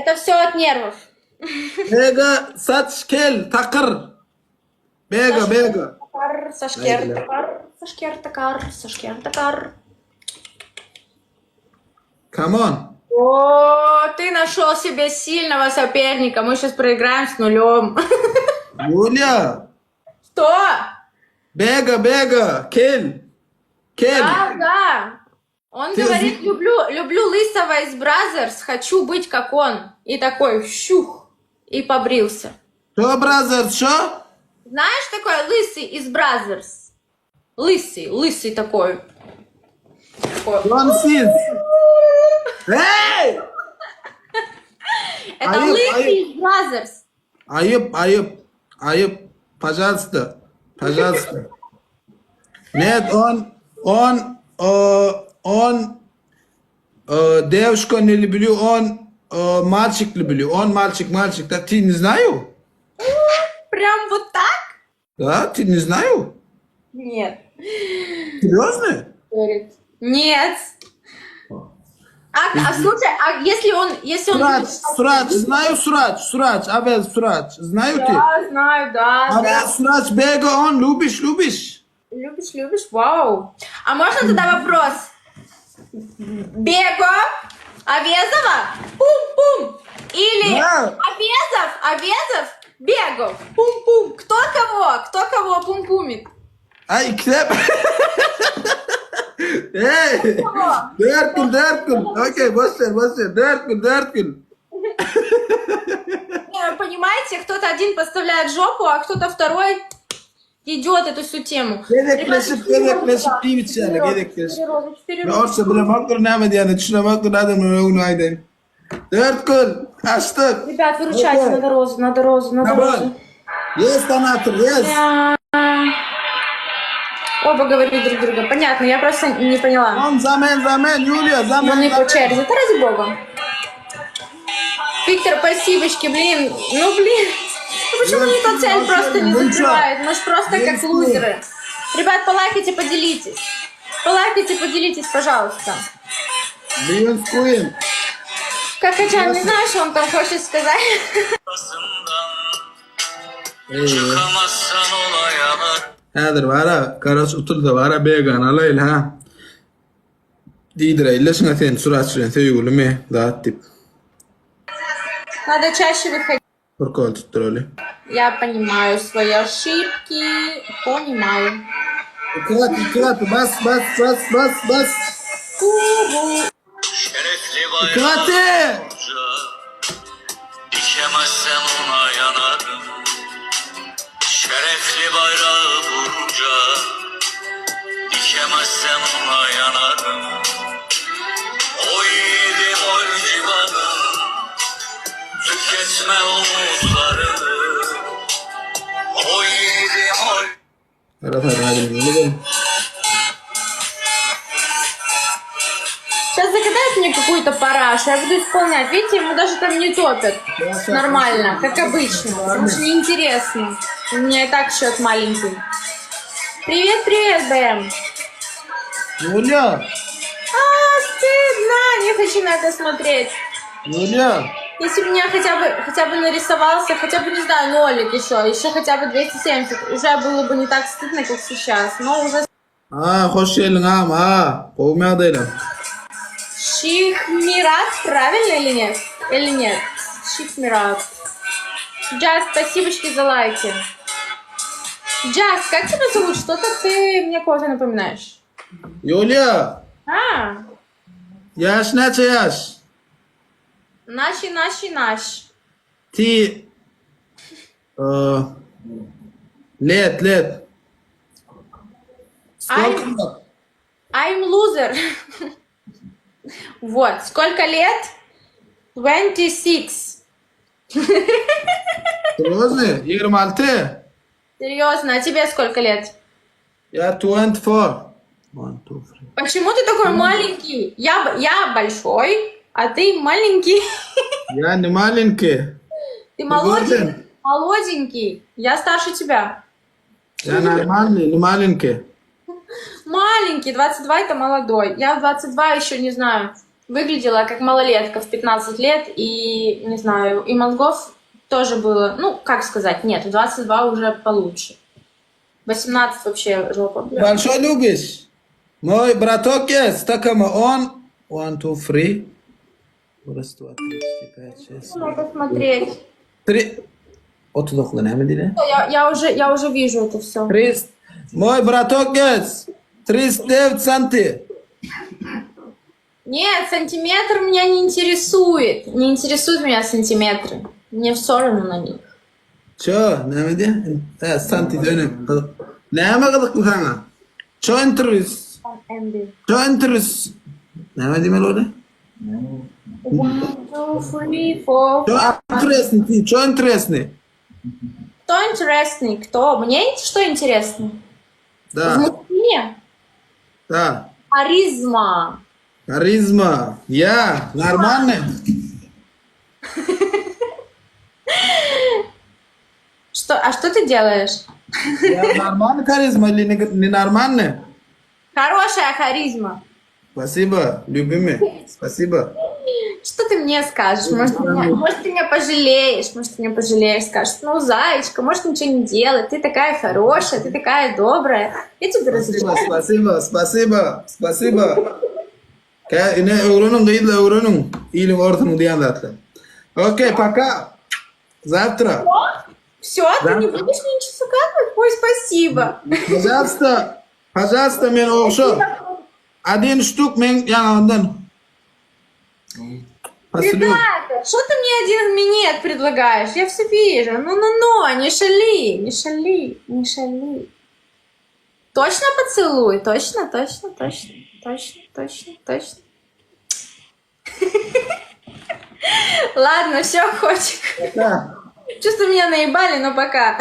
Это все от нервов. Bega saç kel takır. Bega. Сашкер, такар. Come on. О, ты нашел себе сильного соперника. Мы сейчас проиграем с нулем. Юля. Что? Bega. Kel. Да. Он Ты говорит, люблю лысого из Бразерс, хочу быть как он. И такой, щух, и побрился. Что, бразер, что? Знаешь, такой лысый из Бразерс? Лысый такой. Don't see. Эй! Это лысый из Бразерс. Ayıp. Пожалуйста. Нет, он девушку не люблю, он мальчик люблю. Он мальчик. Да ты не знаю? Прям вот так? Да, ты не знаю? Нет. Серьезно? Говорит, нет. Слушай, а если он... Сурач, знаю Сурач, Абел Сурач, знаю ты? Да, знаю, да. Абел Сурач, Бега, он любишь. Любишь, вау. А можно тогда вопрос? Бего, Авезова, пум-пум. Или Да. Авезов, Бегов, пум-пум. Кто кого пум-пумит? Ay kitap. Hey. 4 gün. Okey, boş ver. 4 gün. Понимаете, кто-то один подставляет жопу, а кто-то второй идет эту всю тему. Gerekleşip değil mi yani? Gerekleşip. Ne olsa bile makul ne mi yani? Şuna makul adamın öğünü aydın. 4 gün. Açtık. Ребят, выручайте, надо розу. Tamam. Есть донатор, есть. Оба говорили друг друга. Понятно, я просто не поняла. Он замен, Юлия, Мы по черзи. Это ради бога. Виктор, спасибочки, блин. Ну почему никто цель просто не закрывает? Мы ж просто как лузеры. Ребят, полайкайте, поделитесь, пожалуйста. Бейонс Куин. Как Качан, не знаю, что он там хочет сказать. هذا الوارا كراس أطول دوارا بيجان الله إلها دي دري ليش نتين سرعة ثيو لمه ده تip Надо чаще выходить. بركول تطلع Я понимаю свои ошибки. Понимаю. إكرات بس إكراتي İçemezsem ona yanarım. Şerefli bayrağı vurunca dikemezsem ona yanarım. O yiğidim o civanım. Tüketme umutlarını. O yiğidim o... Сейчас загадает мне какую-то парашу, я буду исполнять. Видите, ему даже там не топят. Нормально, как обычно. Потому что неинтересно. У меня и так счет маленький. Привет, Бэм. Юля, Стыдно, не хочу на это смотреть. Юля, Если бы у меня хотя бы нарисовался, хотя бы, не знаю, нолик еще хотя бы 270, уже было бы не так стыдно, как сейчас. Но уже... hoş geldin ağam, kovmaya değilim. Шихмират, правильно или нет? Шихмират. Джаз, спасибочки за лайки. Джаз, как тебя зовут? Что-то ты мне кого-то напоминаешь. Юля, yaş neçe yaş? Наш. Ти лет. Сколько? I'm loser. Вот, сколько лет? 26. Серьезно? 26? Серьезно, а тебе сколько лет? Я 24. Почему ты такой маленький? Я большой, а ты маленький. Я не маленький. Ты молоденький. Я старше тебя. Я нормальный, не маленький. Маленький, 22 это молодой. Я в 22 еще не знаю. выглядела как малолетка в 15 лет, и, не знаю, и мозгов тоже было, ну, как сказать, нет, в 22 уже получше. 18 вообще жопа. Большой любишь? Мой браток есть, так он. 1, 2, 3. Раз, два, три, 4, 5, 6. Надо смотреть. 3. Отдохла, не видели? Я уже вижу это все. Мой браток есть. 39 санти. Нет, сантиметр меня не интересует. Не интересуют меня сантиметры. Мне все равно на них. Чё, не видели? Санти дönüm. Ne kadar sana? Чё интерес? Чё интерес? Не видели мелодия? 1, 2, 3, 4. Чё интересный ты? Чё интересный? Кто интересный? Кто? Мне что интересно? В Да, мужчине? да. Харизма. Харизма. Я нормальный? А что ты делаешь? Я нормальный харизма или не нормальный? Хорошая харизма. Спасибо, любимый. Спасибо. Что ты мне скажешь? Может, ты меня пожалеешь? Может, ты меня пожалеешь? Скажешь, ну, зайчка, может, ничего не делать. Ты такая хорошая, ты такая добрая. Я тебя разрешаю. Спасибо. Ne öğrenin değil de öğrenin. İlim ortamı diyen zaten. Окей, пока. Завтра. Все, ты не будешь мне ничего заказывать? Ой, спасибо. Пожалуйста, мен окшо. 1 штук мен yanımdan. Посылю. Ребята, что ты мне один минет предлагаешь? Я все вижу. Ну, не шали. Точно поцелуй? Точно. Ладно, все, котик. Да. Чувствую, меня наебали, но пока.